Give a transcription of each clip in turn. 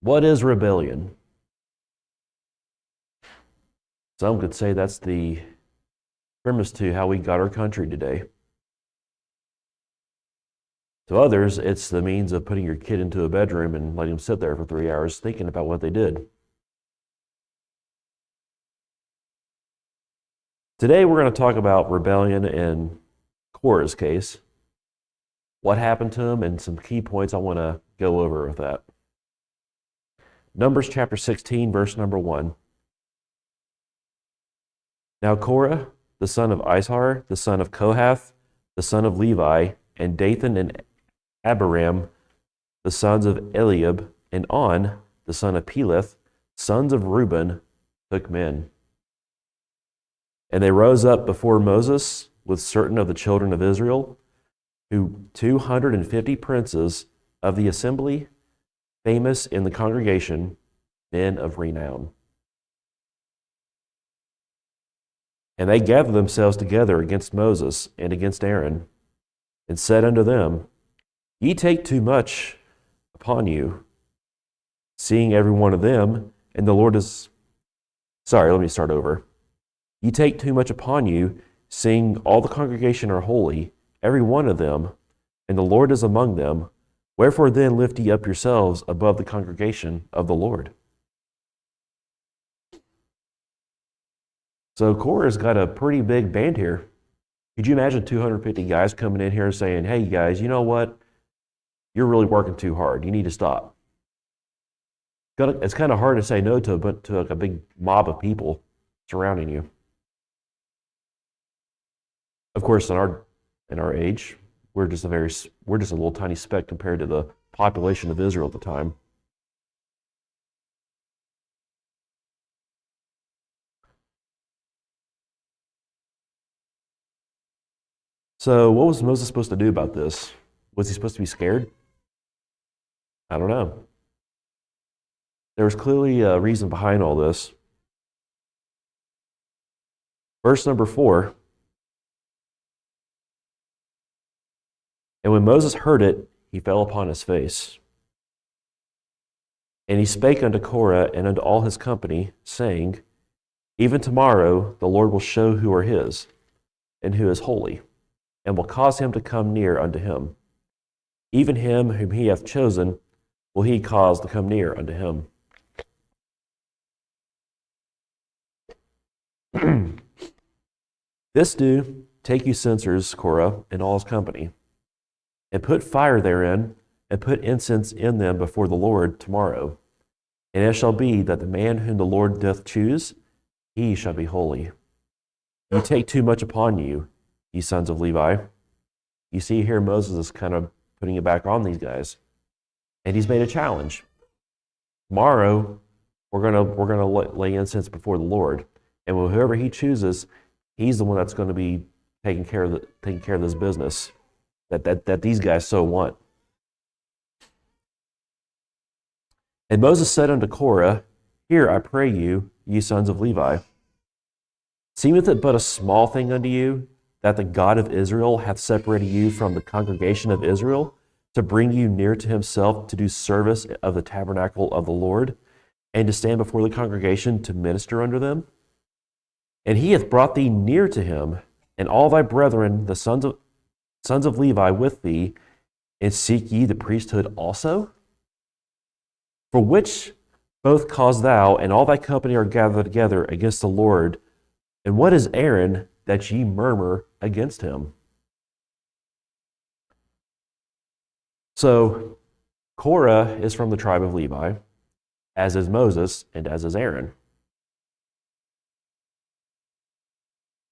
What is rebellion? Some could say that's the premise to how we got our country today. To others, it's the means of putting your kid into a bedroom and letting them sit there for 3 hours thinking about what they did. Today we're going to talk about rebellion in Korah's case, what happened to him, and some key points I want to go over with that. Numbers chapter 16, verse number 1. Now Korah, the son of Izhar, the son of Kohath, the son of Levi, and Dathan and Abiram, the sons of Eliab, and On, the son of Peleth, sons of Reuben, took men. And they rose up before Moses with certain of the children of Israel, 250 princes of the assembly, famous in the congregation, men of renown. And they gathered themselves together against Moses and against Aaron, and said unto them, Ye take too much upon you, seeing every one of them, and the Lord is... Sorry, let me start over. Ye take too much upon you, seeing all the congregation are holy, every one of them, and the Lord is among them. Wherefore then lift ye up yourselves above the congregation of the Lord. So Korah's got a pretty big band here. Could you imagine 250 guys coming in here saying, hey guys, you know what? You're really working too hard. You need to stop. It's kind of hard to say no to a big mob of people surrounding you. Of course, in our age, we're just a little tiny speck compared to the population of Israel at the time. So what was Moses supposed to do about this? Was he supposed to be scared? I don't know. There was clearly a reason behind all this. Verse number 4. And when Moses heard it, he fell upon his face. And he spake unto Korah and unto all his company, saying, Even tomorrow the Lord will show who are his, and who is holy, and will cause him to come near unto him. Even him whom he hath chosen will he cause to come near unto him. This do, take you censers, Korah, and all his company, and put fire therein, and put incense in them before the Lord tomorrow. And it shall be that the man whom the Lord doth choose, he shall be holy. You take too much upon you, ye sons of Levi. You see here Moses is kind of putting it back on these guys. And he's made a challenge. Tomorrow, we're gonna lay incense before the Lord. And whoever he chooses, he's the one that's going to be taking care of this business that these guys so want. And Moses said unto Korah, Hear, I pray you, ye sons of Levi. Seemeth it but a small thing unto you, that the God of Israel hath separated you from the congregation of Israel, to bring you near to himself to do service of the tabernacle of the Lord, and to stand before the congregation to minister unto them? And he hath brought thee near to him, and all thy brethren, the sons of Levi, with thee, and seek ye the priesthood also? For which both cause thou and all thy company are gathered together against the Lord. And what is Aaron that ye murmur against him? So Korah is from the tribe of Levi, as is Moses, and as is Aaron.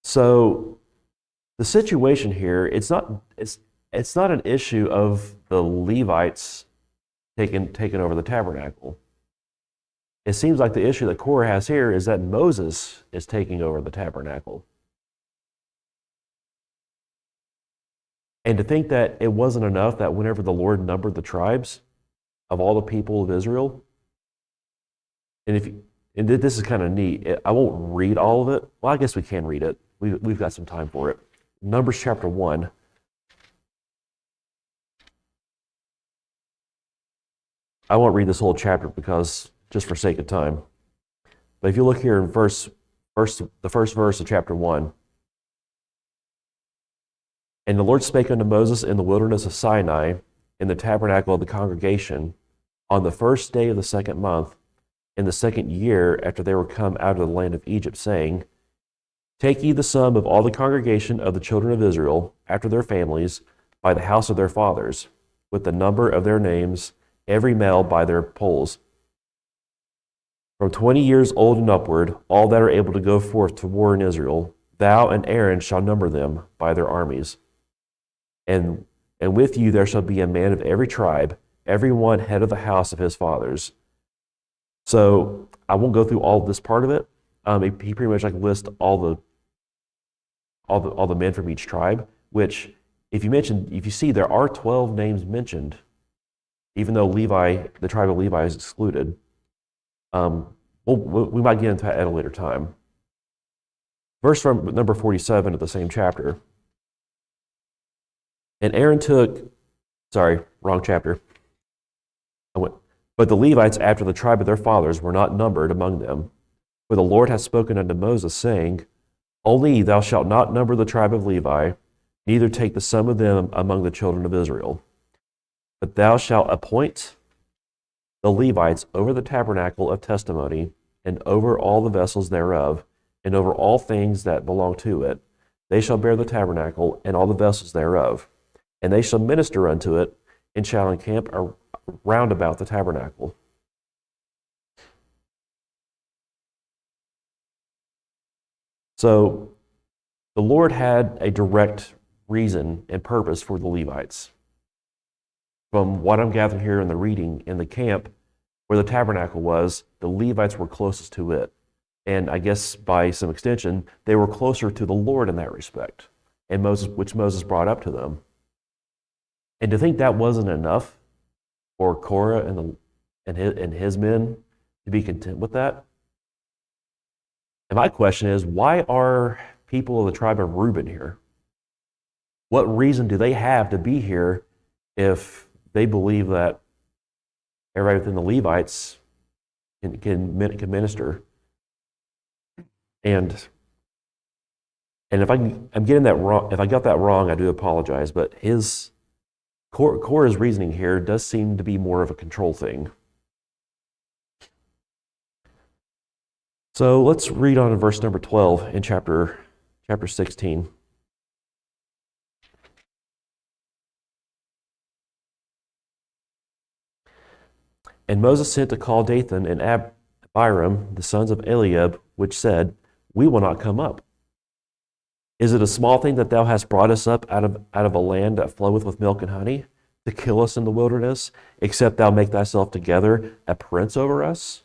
So the situation here, it's not an issue of the Levites taking over the tabernacle. It seems like the issue that Korah has here is that Moses is taking over the tabernacle. And to think that it wasn't enough that whenever the Lord numbered the tribes of all the people of Israel, and this is kind of neat. I won't read all of it. Well, I guess we can read it. We've got some time for it. Numbers chapter 1. I won't read this whole chapter because just for sake of time. But if you look here in the first verse of chapter 1, and the Lord spake unto Moses in the wilderness of Sinai, in the tabernacle of the congregation, on the first day of the second month, in the second year after they were come out of the land of Egypt, saying, Take ye the sum of all the congregation of the children of Israel, after their families, by the house of their fathers, with the number of their names, every male by their polls. From 20 years old and upward, all that are able to go forth to war in Israel, thou and Aaron shall number them by their armies. And with you there shall be a man of every tribe, every one head of the house of his fathers. So I won't go through all this part of it. He pretty much lists all the men from each tribe. Which, if you see, there are 12 names mentioned, even though the tribe of Levi is excluded. We might get into that at a later time. Verse from number 47 of the same chapter. And Aaron wrong chapter. But the Levites after the tribe of their fathers were not numbered among them. For the Lord hath spoken unto Moses, saying, Only thou shalt not number the tribe of Levi, neither take the sum of them among the children of Israel. But thou shalt appoint the Levites over the tabernacle of testimony, and over all the vessels thereof, and over all things that belong to it. They shall bear the tabernacle and all the vessels thereof. And they shall minister unto it, and shall encamp round about the tabernacle. So the Lord had a direct reason and purpose for the Levites. From what I'm gathering here in the reading, in the camp where the tabernacle was, the Levites were closest to it. And I guess by some extension, they were closer to the Lord in that respect, and which Moses brought up to them. And to think that wasn't enough for Korah and his men to be content with that. And my question is, why are people of the tribe of Reuben here? What reason do they have to be here if they believe that everybody within the Levites can minister? And if I'm getting that wrong, if I got that wrong, I do apologize. But Korah's reasoning here does seem to be more of a control thing. So let's read on in verse number 12 in chapter 16. And Moses sent to call Dathan and Abiram, the sons of Eliab, which said, We will not come up. Is it a small thing that thou hast brought us up out of a land that floweth with milk and honey, to kill us in the wilderness, except thou make thyself together a prince over us?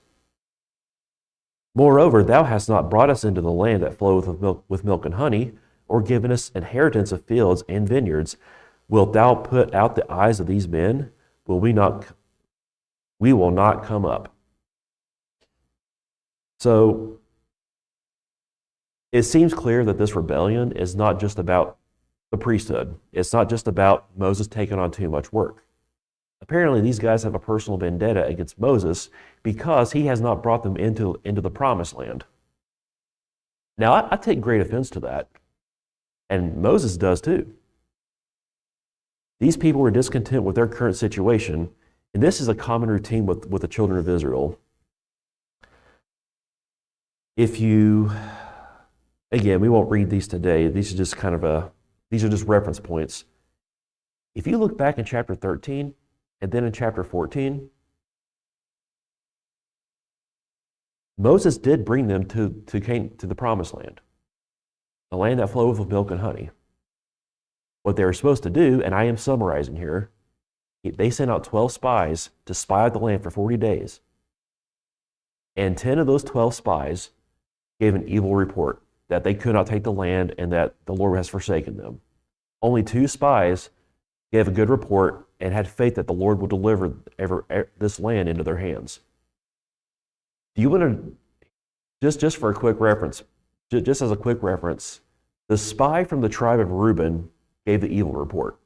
Moreover, thou hast not brought us into the land that floweth with milk and honey, or given us inheritance of fields and vineyards. Wilt thou put out the eyes of these men? We will not come up. So it seems clear that this rebellion is not just about the priesthood. It's not just about Moses taking on too much work. Apparently, these guys have a personal vendetta against Moses because he has not brought them into the promised land. Now, I take great offense to that, and Moses does too. These people were discontent with their current situation, and this is a common routine with the children of Israel. Again, we won't read these today. These are just reference points. If you look back in chapter 13 and then in chapter 14, Moses did bring them to the promised land, the land that floweth with milk and honey. What they were supposed to do, and I am summarizing here, they sent out 12 spies to spy out the land for 40 days. And 10 of those 12 spies gave an evil report that they could not take the land and that the Lord has forsaken them. Only 2 spies gave a good report and had faith that the Lord will deliver this land into their hands. Do you want to, just for a quick reference, just as a quick reference, the spy from the tribe of Reuben gave the evil report.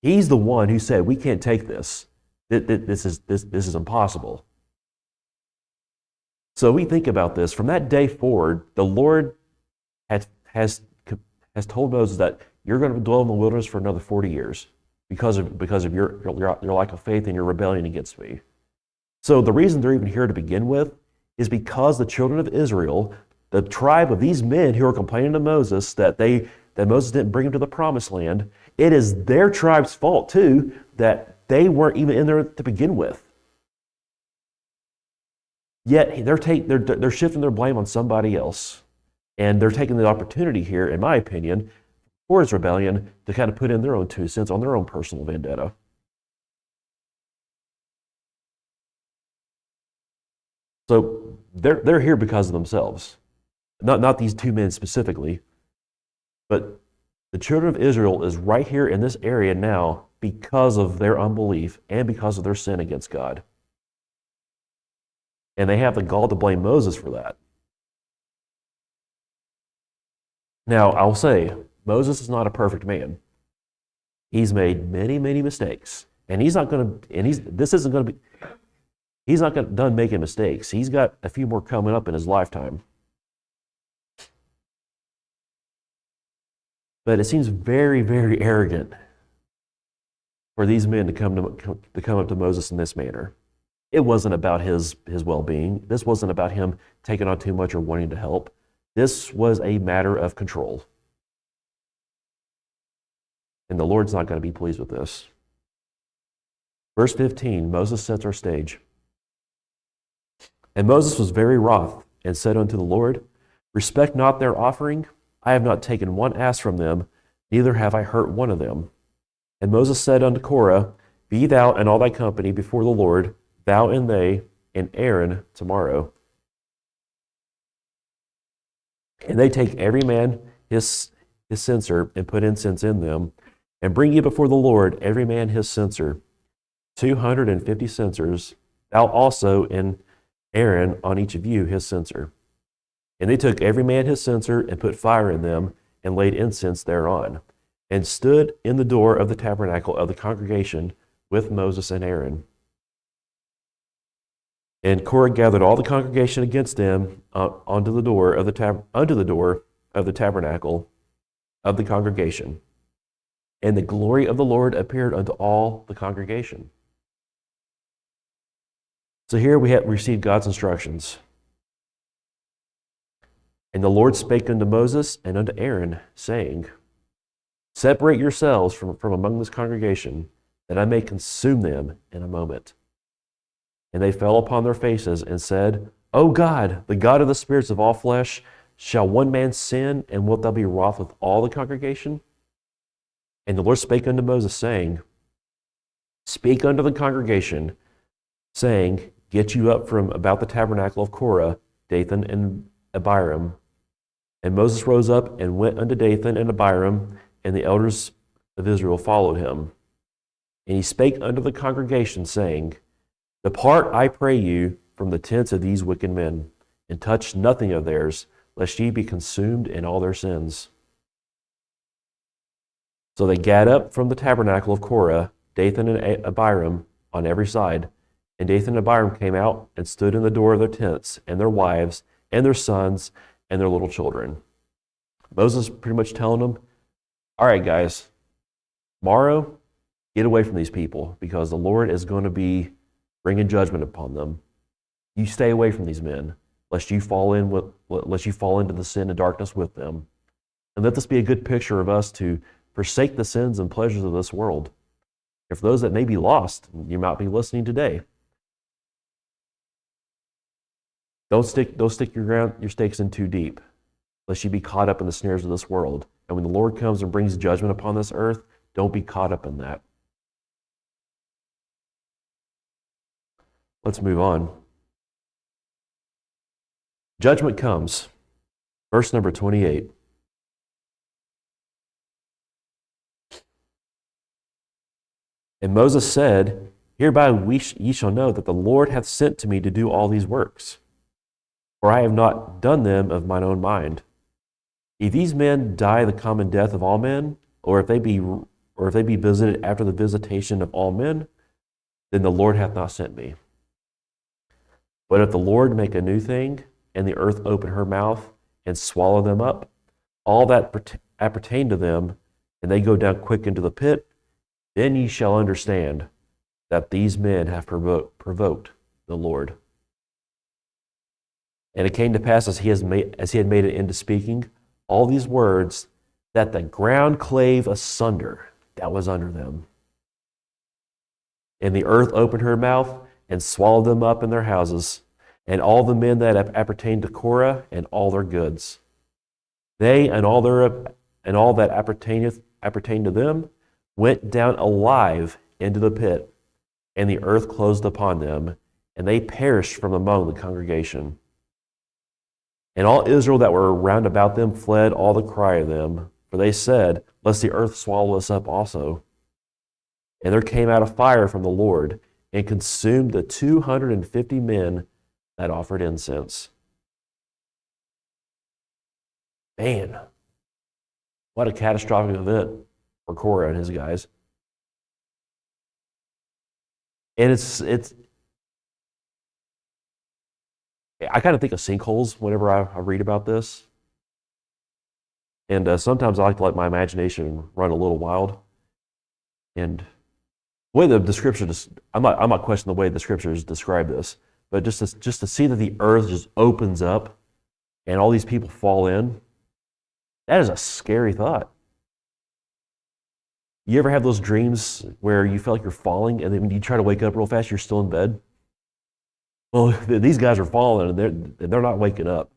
He's the one who said, we can't take this. This is impossible. So we think about this. From that day forward, the Lord has told Moses that you're going to dwell in the wilderness for another 40 years because of your lack of faith and your rebellion against me. So the reason they're even here to begin with is because the children of Israel, the tribe of these men who are complaining to Moses that Moses didn't bring them to the promised land, it is their tribe's fault too that they weren't even in there to begin with. Yet they're shifting their blame on somebody else. And they're taking the opportunity here, in my opinion, for his rebellion to kind of put in their own 2 cents on their own personal vendetta. So they're here because of themselves. Not these 2 men specifically, but the children of Israel is right here in this area now because of their unbelief and because of their sin against God. And they have the gall to blame Moses for that. Now, I'll say, Moses is not a perfect man. He's made many, many mistakes. And he's not going to, he's not done making mistakes. He's got a few more coming up in his lifetime. But it seems very, very arrogant for these men to come up to Moses in this manner. It wasn't about his well-being. This wasn't about him taking on too much or wanting to help. This was a matter of control. And the Lord's not going to be pleased with this. Verse 15, Moses sets our stage. And Moses was very wroth and said unto the Lord, respect not their offering. I have not taken one ass from them, neither have I hurt one of them. And Moses said unto Korah, be thou and all thy company before the Lord, thou and they, and Aaron tomorrow. And they take every man his censer and put incense in them, and bring ye before the Lord every man his censer, 250 censers, thou also and Aaron on each of you his censer. And they took every man his censer and put fire in them, and laid incense thereon, and stood in the door of the tabernacle of the congregation with Moses and Aaron. And Korah gathered all the congregation against them unto the door of the tabernacle of the congregation. And the glory of the Lord appeared unto all the congregation. So here we have received God's instructions. And the Lord spake unto Moses and unto Aaron, saying, separate yourselves from among this congregation, that I may consume them in a moment. And they fell upon their faces and said, O God, the God of the spirits of all flesh, shall one man sin, and wilt thou be wroth with all the congregation? And the Lord spake unto Moses, saying, speak unto the congregation, saying, get you up from about the tabernacle of Korah, Dathan and Abiram. And Moses rose up and went unto Dathan and Abiram, and the elders of Israel followed him. And he spake unto the congregation, saying, depart, I pray you, from the tents of these wicked men, and touch nothing of theirs, lest ye be consumed in all their sins. So they gat up from the tabernacle of Korah, Dathan and Abiram on every side. And Dathan and Abiram came out and stood in the door of their tents, and their wives, and their sons, and their little children. Moses pretty much telling them, all right, guys, tomorrow, get away from these people, because the Lord is going to be bringing judgment upon them. You stay away from these men, lest you fall into the sin and darkness with them. And let this be a good picture of us to forsake the sins and pleasures of this world. And for those that may be lost, you might be listening today. Don't stick your stakes in too deep, lest you be caught up in the snares of this world. And when the Lord comes and brings judgment upon this earth, don't be caught up in that. Let's move on. Judgment comes. Verse number 28. And Moses said, hereby ye shall know that the Lord hath sent to me to do all these works. For I have not done them of mine own mind. If these men die the common death of all men, or if they be visited after the visitation of all men, then the Lord hath not sent me. But if the Lord make a new thing, and the earth open her mouth, and swallow them up, all that appertain to them, and they go down quick into the pit, then ye shall understand that these men have provoked the Lord. And it came to pass, as he had made it into speaking all these words, that the ground clave asunder that was under them. And the earth opened her mouth and swallowed them up in their houses, and all the men that appertained to Korah and all their goods. They and all that appertained to them went down alive into the pit, and the earth closed upon them, and they perished from among the congregation. And all Israel that were round about them fled all the cry of them, for they said, lest the earth swallow us up also. And there came out a fire from the Lord, and consumed the 250 men that offered incense. Man, what a catastrophic event for Korah and his guys. And it's I kind of think of sinkholes whenever I read about this. And sometimes I like to let my imagination run a little wild. And the way the scripture, I'm not questioning the way the scriptures describe this, but just to see that the earth just opens up and all these people fall in, that is a scary thought. You ever have those dreams where you feel like you're falling, and then when you try to wake up real fast, you're still in bed? Well, these guys are falling, and they're not waking up.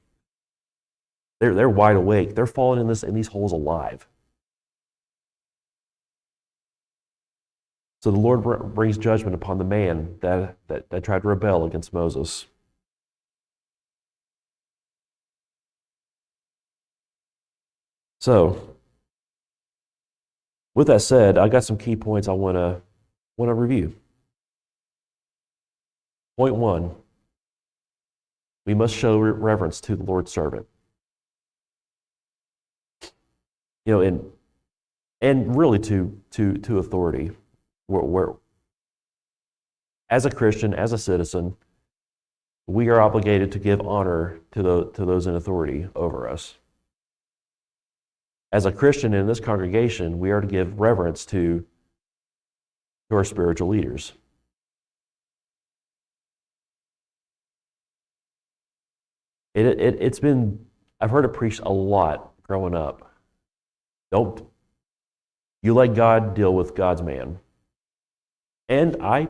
They're wide awake. They're falling in these holes alive. So the Lord brings judgment upon the man that tried to rebel against Moses. So, with that said, I got some key points I want to review. Point 1, we must show reverence to the Lord's servant. You know, and really to authority. Where as a Christian, as a citizen, we are obligated to give honor to those in authority over us. As a Christian in this congregation, we are to give reverence to our spiritual leaders. It's been, I've heard it preached a lot growing up. You let God deal with God's man. And I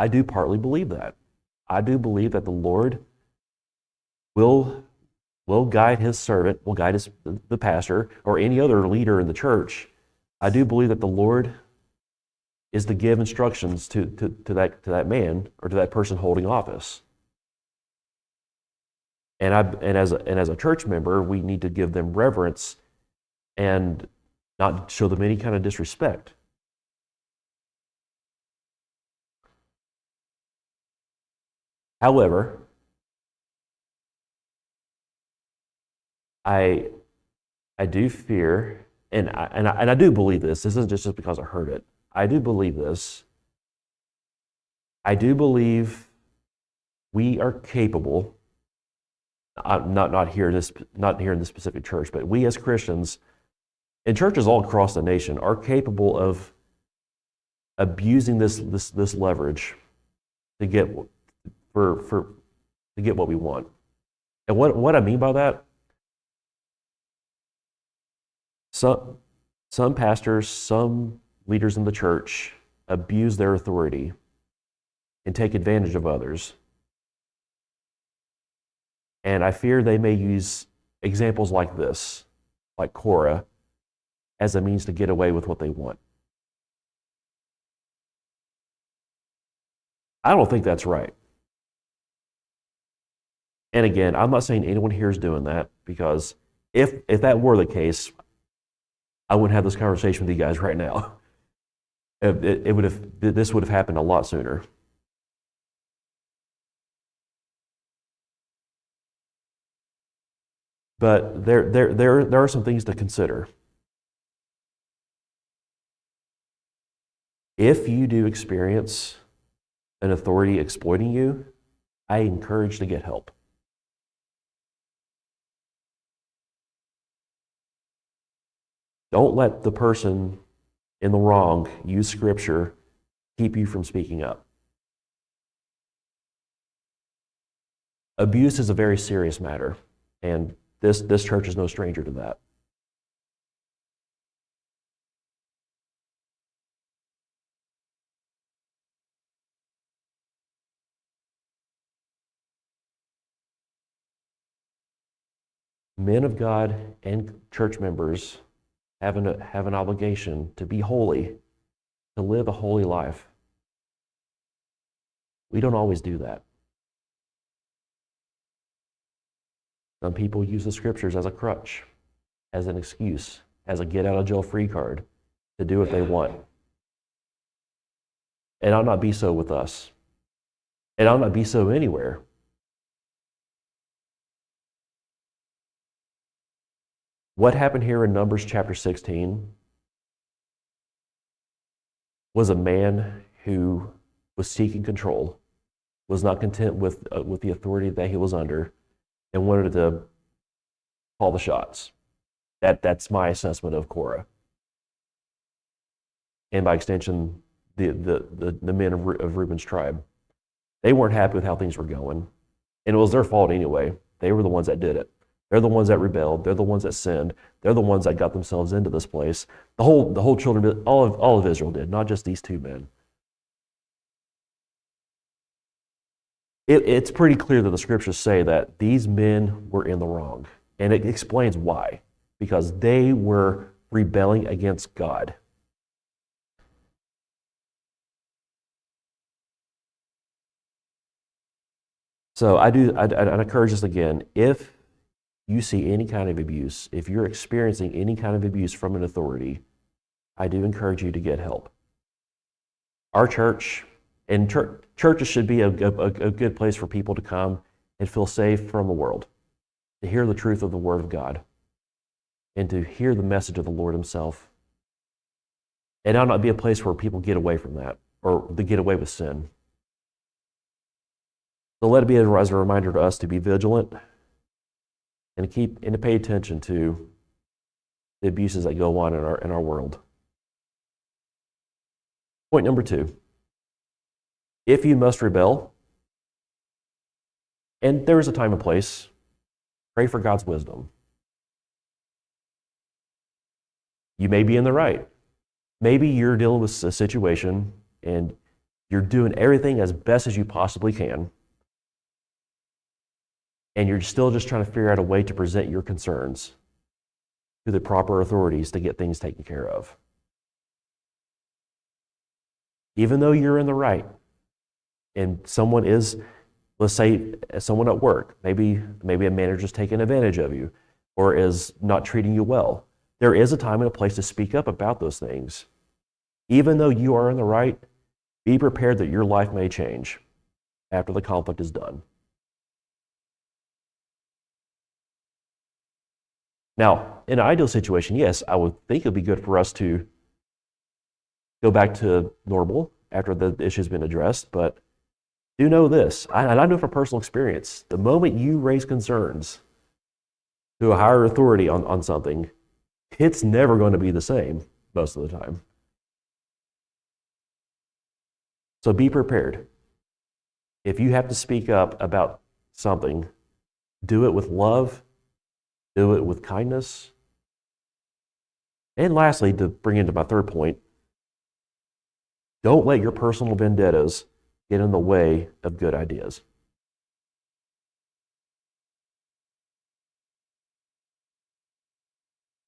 do partly believe that. I do believe that the Lord will guide his servant, will guide the pastor, or any other leader in the church. I do believe that the Lord is to give instructions to that man or to that person holding office. And as a church member, we need to give them reverence and not show them any kind of disrespect. However, I do fear, and I do believe this. This isn't just because I heard it. I do believe this. I do believe we are capable. Not here in this specific church, but we as Christians in churches all across the nation are capable of abusing this leverage to get to get what we want. And what I mean by that, some pastors, some leaders in the church abuse their authority and take advantage of others. And I fear they may use examples like this, like Korah, as a means to get away with what they want. I don't think that's right. And again, I'm not saying anyone here is doing that, because if that were the case, I wouldn't have this conversation with you guys right now. This would have happened a lot sooner. But there are some things to consider. If you do experience an authority exploiting you, I encourage to get help. Don't let the person in the wrong use Scripture keep you from speaking up. Abuse is a very serious matter, and this church is no stranger to that. Men of God and church members have an obligation to be holy, to live a holy life. We don't always do that. Some people use the Scriptures as a crutch, as an excuse, as a get-out-of-jail-free card to do what they want. It ought not be so with us. It ought not be so anywhere. What happened here in Numbers chapter 16 was a man who was seeking control, was not content with the authority that he was under, and wanted to call the shots. That's my assessment of Korah. And by extension, the men of Reuben's tribe. They weren't happy with how things were going. And it was their fault anyway. They were the ones that did it. They're the ones that rebelled. They're the ones that sinned. They're the ones that got themselves into this place. The whole children, all of Israel did, not just these two men. It's pretty clear that the Scriptures say that these men were in the wrong. And it explains why. Because they were rebelling against God. So I'd encourage this again. If you see any kind of abuse, if you're experiencing any kind of abuse from an authority, I do encourage you to get help. Our church, and churches should be a good place for people to come and feel safe from the world, to hear the truth of the Word of God, and to hear the message of the Lord Himself. And ought not be a place where people get away from that, or they get away with sin. So let it be as a reminder to us to be vigilant and to pay attention to the abuses that go on in our world. Point number 2. If you must rebel, and there is a time and place, pray for God's wisdom. You may be in the right. Maybe you're dealing with a situation and you're doing everything as best as you possibly can, and you're still just trying to figure out a way to present your concerns to the proper authorities to get things taken care of. Even though you're in the right, and someone is, let's say, someone at work, maybe a manager's taking advantage of you or is not treating you well, there is a time and a place to speak up about those things. Even though you are in the right, be prepared that your life may change after the conflict is done. Now, in an ideal situation, yes, I would think it would be good for us to go back to normal after the issue's been addressed, but do know this, and I know from personal experience, the moment you raise concerns to a higher authority on something, it's never going to be the same most of the time. So be prepared. If you have to speak up about something, do it with love, do it with kindness. And lastly, to bring into my third point, don't let your personal vendettas get in the way of good ideas.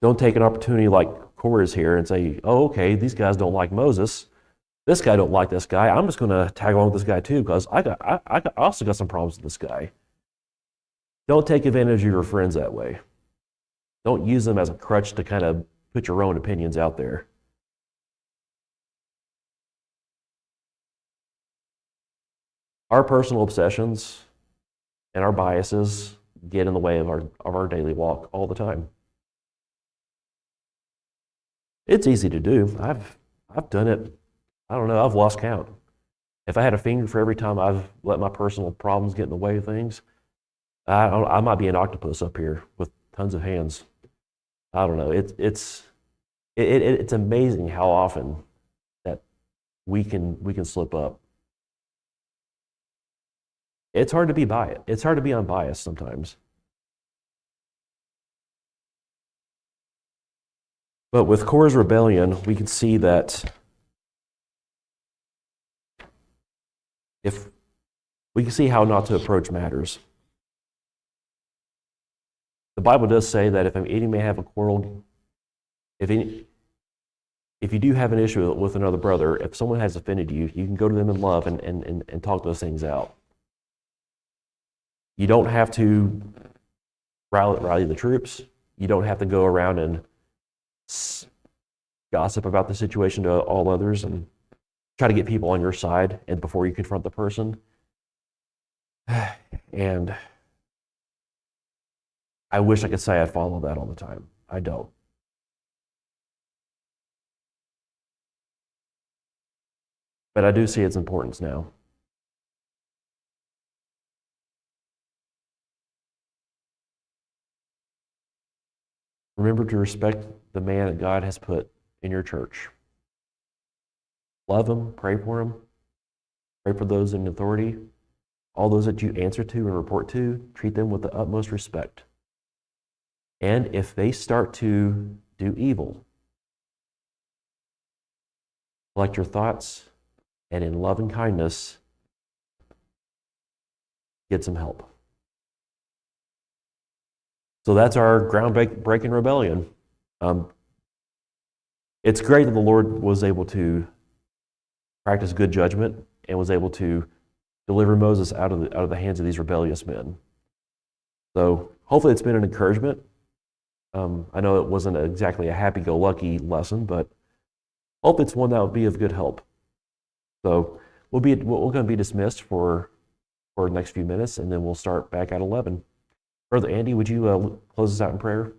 Don't take an opportunity like Korah is here and say, oh, okay, these guys don't like Moses. This guy don't like this guy. I'm just going to tag along with this guy too because I also got some problems with this guy. Don't take advantage of your friends that way. Don't use them as a crutch to kind of put your own opinions out there. Our personal obsessions and our biases get in the way of our daily walk all the time. It's easy to do. I've done it I don't know, I've lost count. If I had a finger for every time I've let my personal problems get in the way of things, I might be an octopus up here with tons of hands. I don't know. It's amazing how often that we can slip up. It's hard to be biased. It's hard to be unbiased sometimes. But with Korah's rebellion, we can see that if we can see how not to approach matters. The Bible does say that if any may have a quarrel, if you do have an issue with another brother, if someone has offended you, you can go to them in love and talk those things out. You don't have to rally the troops. You don't have to go around and gossip about the situation to all others and try to get people on your side and before you confront the person. And I wish I could say I follow that all the time. I don't. But I do see its importance now. Remember to respect the man that God has put in your church. Love him, pray for him, pray for those in authority. All those that you answer to and report to, treat them with the utmost respect. And if they start to do evil, collect your thoughts and in love and kindness, get some help. So that's our groundbreaking rebellion. It's great that the Lord was able to practice good judgment and was able to deliver Moses out of the hands of these rebellious men. So hopefully it's been an encouragement. I know it wasn't exactly a happy-go-lucky lesson, but hope it's one that will be of good help. So we're going to be dismissed for the next few minutes, and then we'll start back at 11. Brother Andy, would you close us out in prayer?